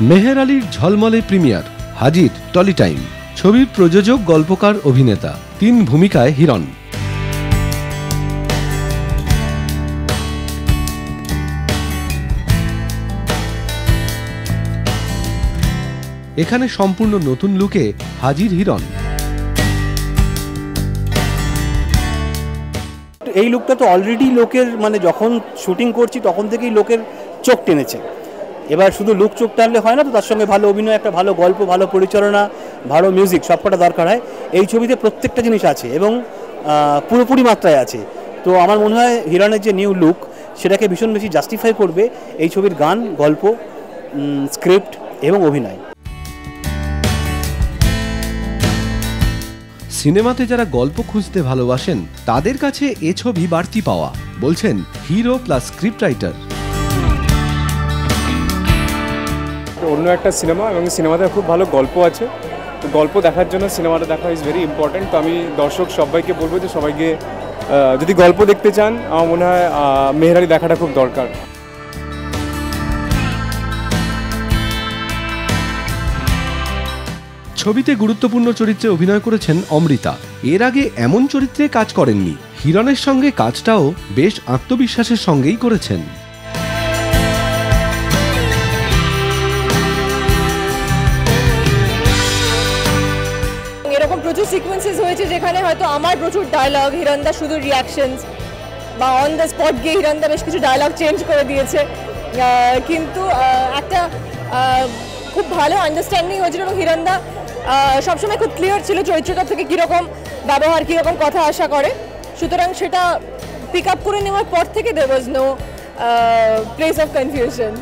মেহের আলীর ঝলমলে প্রিমিয়ার, হাজির টলি টাইম। ছবির প্রযোজক, গল্পকার, অভিনেতা, 3 ভূমিকায় হিরণ। এখানে সম্পূর্ণ নতুন লুকে হাজির হিরণ। এই লুকটা তো অলরেডি লোকের যখন শুটিং করছি তখন থেকেই লোকের চোখ টেনেছে। এবার শুধু লুক চোখ টানলে হয় না, তো তার সঙ্গে ভালো অভিনয়, একটা ভালো গল্প, ভালো পরিচালনা, ভালো মিউজিক সবকটা দরকার হয়। এই ছবিতে প্রত্যেকটা জিনিস আছে এবং পুরোপুরি মাত্রায় আছে। তো আমার মনে হয় হিরণের যে নিউ লুক সেটাকে ভীষণ বেশি জাস্টিফাই করবে এই ছবির গান, গল্প, স্ক্রিপ্ট এবং অভিনয়। সিনেমাতে যারা গল্প খুঁজতে ভালোবাসেন তাদের কাছে এ ছবি বাড়তি পাওয়া, বলছেন হিরো প্লাস স্ক্রিপ্ট রাইটার। অন্য একটা সিনেমা এবং সিনেমাতে খুব ভালো গল্প আছে। তো গল্প দেখার জন্য সিনেমাটা দেখা ইজ ভেরি ইম্পর্ট্যান্ট। তো আমি দর্শক সবাইকে বলবো যে সবাইকে যদি গল্প দেখতে চান, আমার মনে হয় মেহের আলী দেখাটা খুব দরকার। ছবিতে গুরুত্বপূর্ণ চরিত্রে অভিনয় করেছেন অমৃতা। এর আগে এমন চরিত্রে কাজ করেননি। হিরণের সঙ্গে কাজটাও বেশ আত্মবিশ্বাসের সঙ্গেই করেছেন। এরকম প্রচুর সিকোয়েন্সেস হয়েছে যেখানে হয়তো আমার প্রচুর ডায়লগ, হিরণদা শুধু রিয়াকশনস বা অন দ্য স্পট গিয়ে হিরণদা বেশ কিছু ডায়লগ চেঞ্জ করে দিয়েছে, কিন্তু একটা খুব ভালো আন্ডারস্ট্যান্ডিং হয়েছিল এবং হিরণদা সবসময় খুব ক্লিয়ার ছিল চরিত্রটা থেকে কীরকম ব্যবহার, কীরকম কথা আশা করে। সুতরাং সেটা পিক আপ করে নেওয়ার পর থেকে there was no place of confusion.